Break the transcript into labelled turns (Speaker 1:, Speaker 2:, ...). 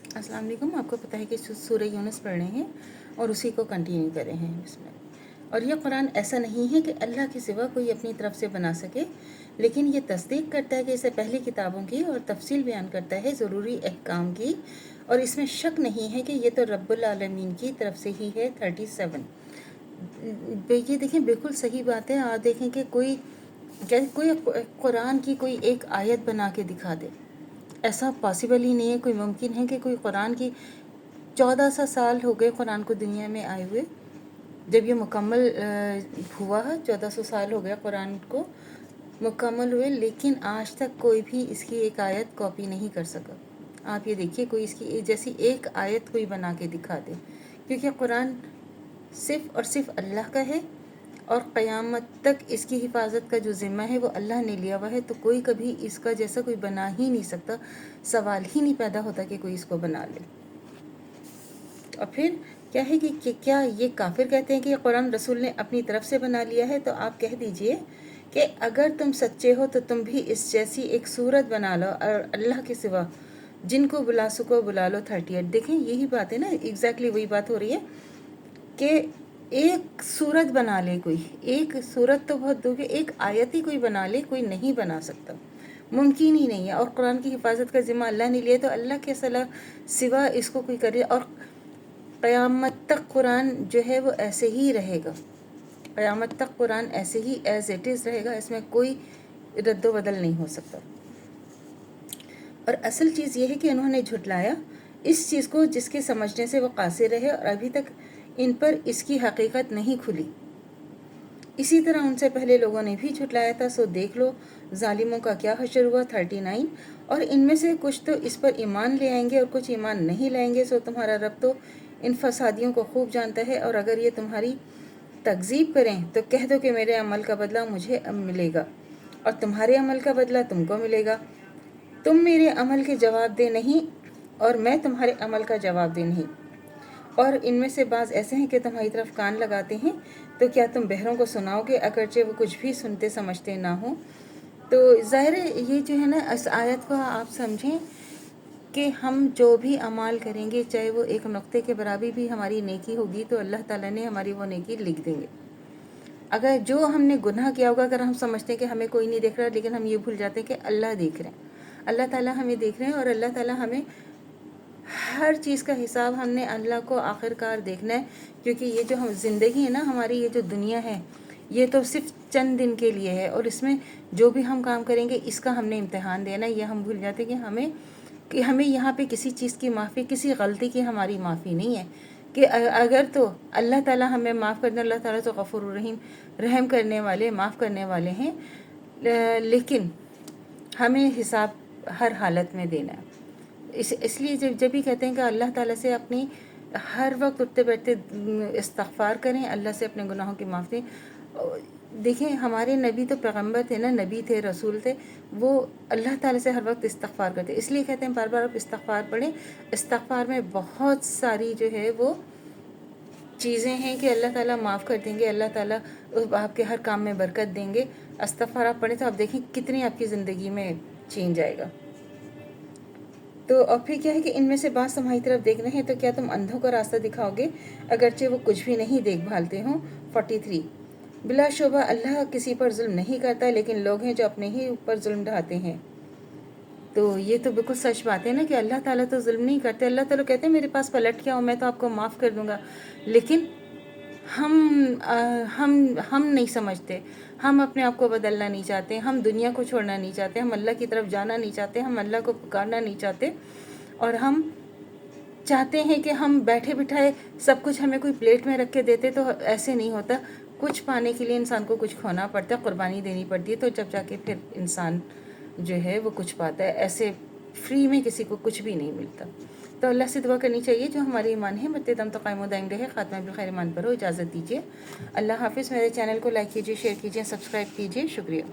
Speaker 1: अस्सलाम वालेकुम। आपको पता है कि सूरह यूनुस पढ़ रहे हैं और उसी को कंटिन्यू कर रहे हैं इसमें। और ये कुरान ऐसा नहीं है कि अल्लाह के सिवा कोई अपनी तरफ से बना सके, लेकिन ये तस्दीक करता है कि इसे पहली किताबों की और तफसील बयान करता है ज़रूरी अहकाम की, और इसमें शक नहीं है कि ये तो रब्बुल आलमीन की तरफ से ही है। 37 ये देखें, बिल्कुल सही बात है। आप देखें कि कोई कुरान की कोई एक आयत बना के दिखा दे, ऐसा पॉसिबल ही नहीं है। कोई मुमकिन है कि कोई कुरान की 1400 साल हो गए कुरान को दुनिया में आए हुए, जब ये मुकम्मल हुआ है 1400 साल हो गया कुरान को मुकम्मल हुए, लेकिन आज तक कोई भी इसकी एक आयत कॉपी नहीं कर सका। आप ये देखिए, कोई इसकी जैसी एक आयत कोई बना के दिखा दे, क्योंकि कुरान सिर्फ़ और सिर्फ अल्लाह का है और क़यामत तक इसकी हिफाजत का जो ज़िम्मा है वो अल्लाह ने लिया हुआ है। तो कोई कभी इसका जैसा कोई बना ही नहीं सकता, सवाल ही नहीं पैदा होता कि कोई इसको बना ले। और फिर क्या है कि क्या ये काफिर कहते हैं कि कुरान रसूल ने अपनी तरफ से बना लिया है? तो आप कह दीजिए कि अगर तुम सच्चे हो तो तुम भी इस जैसी एक सूरत बना लो और अल्लाह के सिवा जिनको बुला सको बुला लो। 38 देखें, यही बात है ना, एग्जैक्टली वही बात हो रही है कि एक सूरत बना ले कोई, एक सूरत तो बहुत दूर, एक आयत ही कोई बना ले, कोई नहीं बना सकता, मुमकिन ही नहीं है। और कुरान की हिफाजत का ज़िम्मा अल्लाह ने लिया, तो अल्लाह के सिवा इसको कोई करे, और क़यामत तक कुरान जो है वो ऐसे ही रहेगा। क़यामत तक कुरान ऐसे ही एज़ इट इज़ रहेगा, इसमें कोई रद्दो बदल नहीं हो सकता। और असल चीज़ ये है कि उन्होंने झुटलाया इस चीज़ को जिसके समझने से वो कासिर रहे, और अभी तक इन पर इसकी हकीकत नहीं खुली। इसी तरह उनसे पहले लोगों ने भी झुटलाया था, सो देख लो जालिमों का क्या हशर हुआ। 39 और इनमें से कुछ तो इस पर ईमान ले आएंगे और कुछ ईमान नहीं लाएंगे, सो तुम्हारा रब तो इन फसादियों को खूब जानता है। और अगर ये तुम्हारी तकजीब करें तो कह दो कि मेरे अमल का बदला मुझे अब मिलेगा और तुम्हारे अमल का बदला तुमको मिलेगा। तुम मेरे अमल के जवाब दे नहीं और मैं तुम्हारे अमल का जवाब दे नहीं। और इनमें से बाज़ ऐसे हैं कि तुम्हारी तरफ कान लगाते हैं, तो क्या तुम बहरों को सुनाओगे अगरचे वो कुछ भी सुनते समझते ना हो? तो ज़ाहिर है ये जो है ना, इस आयत को आप समझें कि हम जो भी अमाल करेंगे, चाहे वो एक नुक्ते के बराबर भी हमारी नेकी होगी, तो अल्लाह ताला ने हमारी वो नेकी लिख देंगे। अगर जो हमने गुनाह किया होगा, अगर हम समझते हैं कि हमें कोई नहीं देख रहा, लेकिन हम ये भूल जाते हैं कि अल्लाह देख रहे हैं, अल्लाह ताला हमें देख रहे हैं, और अल्लाह ताला हमें हर चीज़ का हिसाब हमने अल्लाह को आखिरकार देखना है। क्योंकि ये जो हम ज़िंदगी है ना हमारी, ये जो दुनिया है, ये तो सिर्फ चंद दिन के लिए है, और इसमें जो भी हम काम करेंगे इसका हमने इम्तिहान देना। ये हम भूल जाते हैं कि हमें यहाँ पे किसी चीज़ की माफ़ी, किसी गलती की हमारी माफ़ी नहीं है। कि अगर तो अल्लाह ताला हमें माफ़ कर दे, अल्लाह ताला तो गफूर रहीम, रहम करने वाले, माफ़ करने वाले हैं, लेकिन हमें हिसाब हर हालत में देना है। इसलिए जब भी कहते हैं कि अल्लाह ताला से अपनी हर वक्त उठते बैठते इस्तग़फ़ार करें, अल्लाह से अपने गुनाहों की माफ़ी। देखें, हमारे नबी तो पैगम्बर थे ना, नबी थे, रसूल थे, वो अल्लाह ताला से हर वक्त इस्तग़फ़ार करते। इसलिए कहते हैं बार बार आप इस्तग़फ़ार पढ़ें। इस्तग़फ़ार में बहुत सारी जो है वो चीज़ें हैं कि अल्लाह ताला माफ़ कर देंगे, अल्लाह ताला आपके हर काम में बरकत देंगे। इस्तग़फ़ार आप पढ़ें तो आप देखें कितनी आपकी ज़िंदगी में चेंज आएगा। तो और फिर क्या है कि इनमें से बात तुम्हारी तरफ देख रहे हैं, तो क्या तुम अंधों का रास्ता दिखाओगे अगरचे वो कुछ भी नहीं देख भालते हों। 43 बिलाशुबा अल्लाह किसी पर जुल्म नहीं करता, लेकिन लोग हैं जो अपने ही ऊपर जुल्म ढाते हैं। तो ये तो बिल्कुल सच बात है ना कि अल्लाह ताला तो जुल्म नहीं करते। अल्लाह ताला कहते हैं मेरे पास पलट के आओ, मैं तो आपको माफ़ कर दूंगा। लेकिन हम नहीं समझते, हम अपने आप को बदलना नहीं चाहते, हम दुनिया को छोड़ना नहीं चाहते, हम अल्लाह की तरफ जाना नहीं चाहते, हम अल्लाह को पुकारना नहीं चाहते, और हम चाहते हैं कि हम बैठे बिठाए सब कुछ हमें कोई प्लेट में रख के देते। तो ऐसे नहीं होता, कुछ पाने के लिए इंसान को कुछ खोना पड़ता है, कुर्बानी देनी पड़ती है, तो जब जाके फिर इंसान जो है वो कुछ पाता है। ऐसे फ्री में किसी को कुछ भी नहीं मिलता। तो अल्लाह से दुआ करनी चाहिए जो हमारे ईमान है मरते दम तो कायम दायम रहे, ख़ात्मा बिल खैर ईमान पर हो। इजाज़त दीजिए, अल्लाह हाफिज़। मेरे चैनल को लाइक कीजिए, शेयर कीजिए, सब्सक्राइब कीजिए। शुक्रिया।